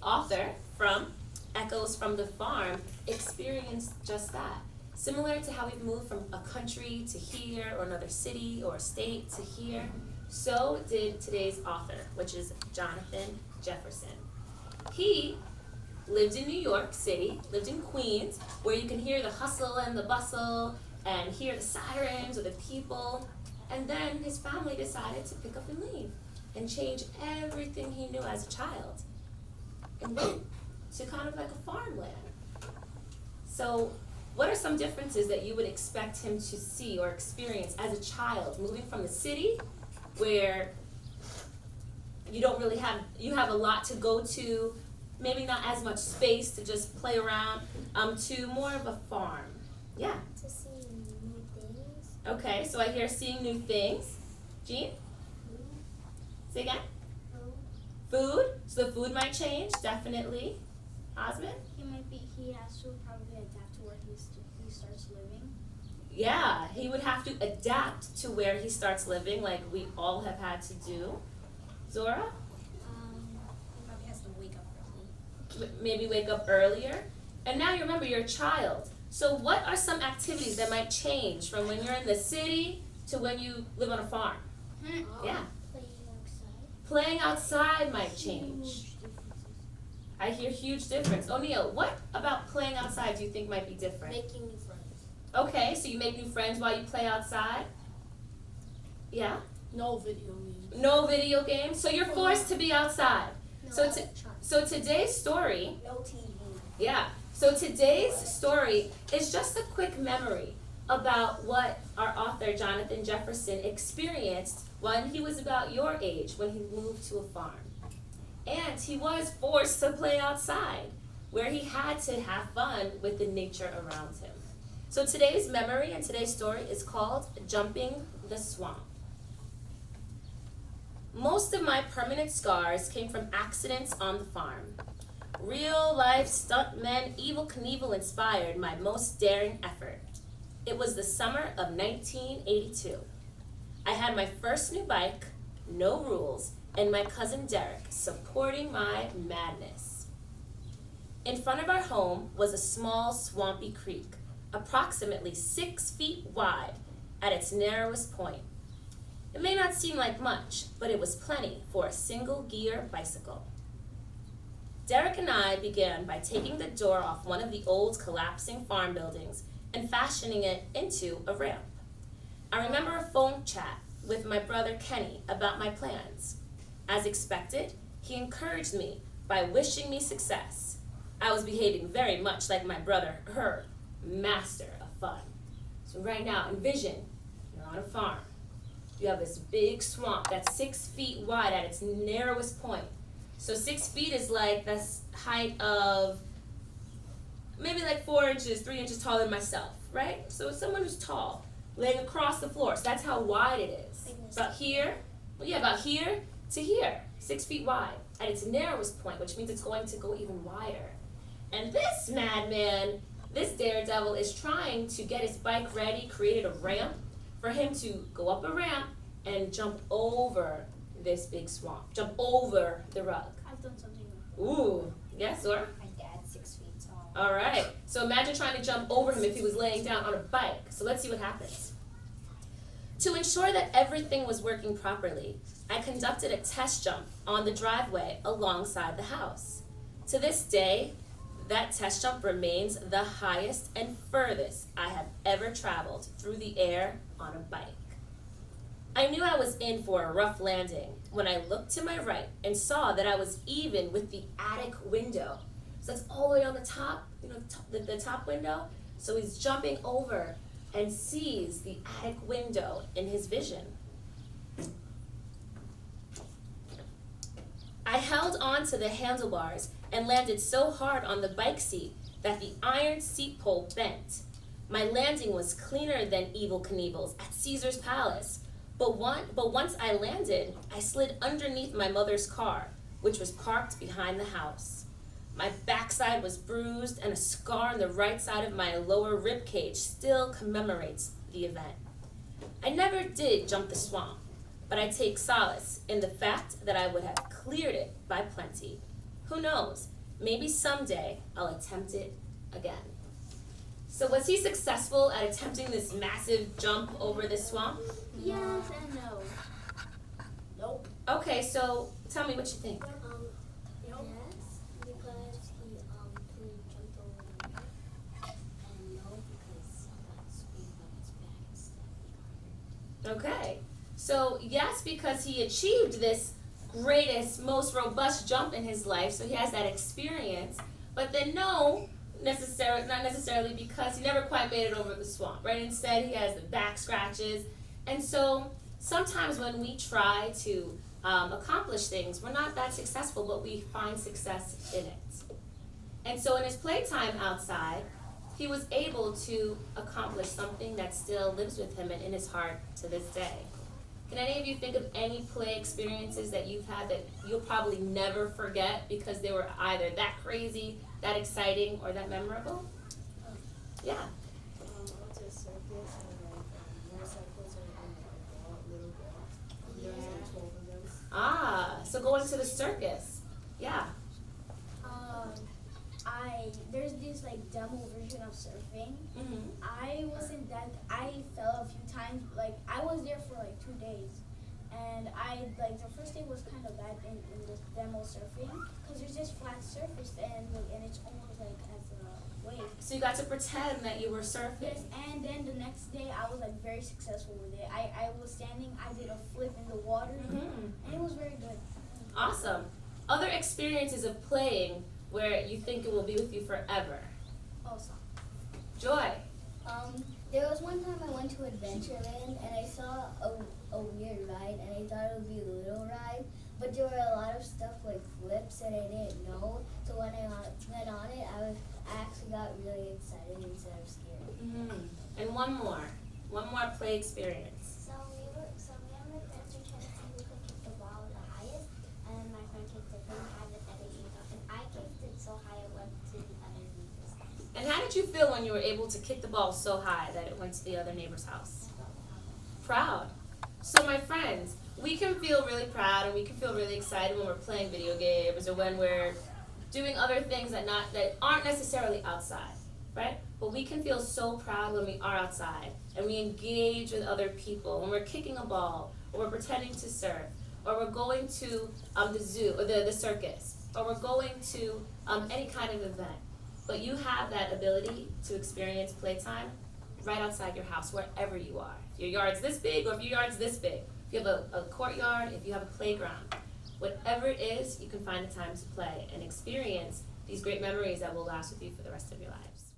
author from Echoes from the Farm experienced just that. Similar to how we've moved from a country to here, or another city or state to here, so did today's author, which is Jonathan Jefferson. He lived in New York City, lived in Queens, where you can hear the hustle and the bustle and hear the sirens of the people. And then his family decided to pick up and leave and change everything he knew as a child and went to kind of like a farmland. So what are some differences that you would expect him to see or experience as a child, moving from the city where you don't really have, you have a lot to go to, maybe not as much space to just play around, to more of a farm? Yeah. To see new things. Okay, so I hear seeing new things. Jean? Food. Say again? Food. Food. So the food might change, definitely. Osmond? He has to probably adapt to where he starts living. Yeah, he would have to adapt to where he starts living, like we all have had to do. Zora? He probably has to wake up early. Maybe wake up earlier. And now you remember you're a child. So what are some activities that might change from when you're in the city to when you live on a farm? Yeah. Playing outside. Playing outside might change. Huge differences. I hear huge difference. O'Neill, what about playing outside do you think might be different? Making new friends. Okay, so you make new friends while you play outside? Yeah? No video games. No video games? So you're forced to be outside. No, So today's story, no TV. yeah. So today's story is just a quick memory about what our author Jonathan Jefferson experienced when he was about your age, when he moved to a farm. And he was forced to play outside, where he had to have fun with the nature around him. So today's memory and today's story is called Jumping the Swamp. Most of my permanent scars came from accidents on the farm. Real life stuntmen Evel Knievel inspired my most daring effort. It was the summer of 1982. I had my first new bike, no rules, and my cousin Derek supporting my madness. In front of our home was a small swampy creek, approximately 6 feet wide at its narrowest point. It may not seem like much, but it was plenty for a single-gear bicycle. Derek and I began by taking the door off one of the old collapsing farm buildings and fashioning it into a ramp. I remember a phone chat with my brother Kenny about my plans. As expected, he encouraged me by wishing me success. I was behaving very much like my brother Herb, master of fun. So right now, envision you're on a farm. You have this big swamp that's 6 feet wide at its narrowest point. So 6 feet is like the height of maybe like 4 inches, 3 inches taller than myself, right? So it's someone who's tall, laying across the floor. So that's how wide it is. About here, about here to here, 6 feet wide at its narrowest point, which means it's going to go even wider. And this madman, this daredevil, is trying to get his bike ready, created a ramp for him to go up a ramp and jump over this big swamp, jump over the rug. I've done something wrong. Ooh, yes, sir. My dad's 6 feet tall. All right. So imagine trying to jump over him if he was laying down on a bike. So let's see what happens. To ensure that everything was working properly, I conducted a test jump on the driveway alongside the house. To this day, that test jump remains the highest and furthest I have ever traveled through the air on a bike. I knew I was in for a rough landing when I looked to my right and saw that I was even with the attic window. So that's all the way on the top, the top window. So he's jumping over and sees the attic window in his vision. I held on to the handlebars and landed so hard on the bike seat that the iron seat pole bent. My landing was cleaner than Evel Knievel's at Caesar's Palace, but once I landed, I slid underneath my mother's car, which was parked behind the house. My backside was bruised, and a scar on the right side of my lower rib cage still commemorates the event. I never did jump the swamp, but I take solace in the fact that I would have cleared it by plenty. Who knows? Maybe someday I'll attempt it again. So was he successful at attempting this massive jump over this swamp? Yes and no. Nope. Okay, so tell me what you think. Nope. Yes, because he jumped over the net, and no, because he got screamed on his back instead. Okay, so yes, because he achieved this greatest, most robust jump in his life, so he has that experience. But then no, not necessarily because he never quite made it over the swamp, right? Instead, he has the back scratches. And so sometimes when we try to accomplish things, we're not that successful, but we find success in it. And so in his playtime outside, he was able to accomplish something that still lives with him and in his heart to this day. Can any of you think of any play experiences that you've had that you'll probably never forget because they were either that crazy, that exciting, or that memorable? Yeah. I went to a circus and motorcycles and little ball. There was like 12 of them. Ah, so going to the circus. Yeah. There's this like demo version of surfing. Mm-hmm. I fell a few times. Like I was there for like 2 days, and the first day was kind of bad in this demo surfing because there's this flat surface and it's almost like as a wave. So you got to pretend that you were surfing. Yes, and then the next day I was like very successful with it. I was standing, I did a flip in the water, Mm-hmm. and it was very good. Awesome. Other experiences of playing where you think it will be with you forever. Awesome. Joy. There was one time I went to Adventureland and I saw a weird ride and I thought it would be a little ride, but there were a lot of stuff like flips that I didn't know. So when I went on it, I actually got really excited instead of scared. Mm-hmm. And one more play experience. So me and my friends were trying to see who could kick the ball the highest, and my friend kicked it really high that it came up, and I kicked it so high it went to the other neighbor's house. And how did you feel when you were able to kick the ball so high that it went to the other neighbor's house? Proud. So my friends, we can feel really proud and we can feel really excited when we're playing video games or when we're doing other things that aren't necessarily outside, right? But we can feel so proud when we are outside and we engage with other people, when we're kicking a ball, or we're pretending to surf, or we're going to the zoo or the circus, or we're going to any kind of event. But you have that ability to experience playtime right outside your house, wherever you are. If your yard's this big or if your yard's this big. If you have a courtyard, if you have a playground, whatever it is, you can find the time to play and experience these great memories that will last with you for the rest of your lives.